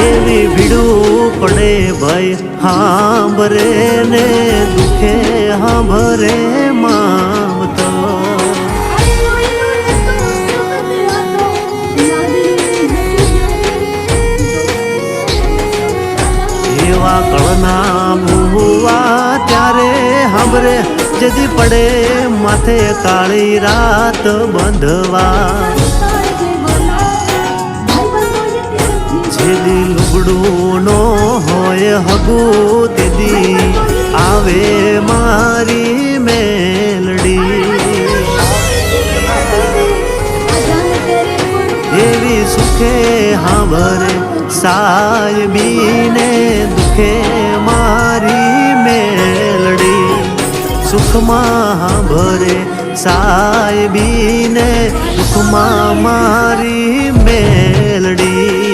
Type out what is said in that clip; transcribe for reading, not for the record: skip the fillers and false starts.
એવી ભીડું પડે ભાઈ હાંભરે ને દુખે હાંભરે મામતો એવા કળના ભૂવા ત્યારે હાંભરે જદી પડે માથે કાળી રાત બંધવા જેદી લુગડું નો હોય હગું તેદી આવે મારી મેલડી એવી સુખે હાંભરે સાયબીને દુખે મારી મેલડી સુખમાં હાંભરે સાયબીને દુખમાં મારી મેલડી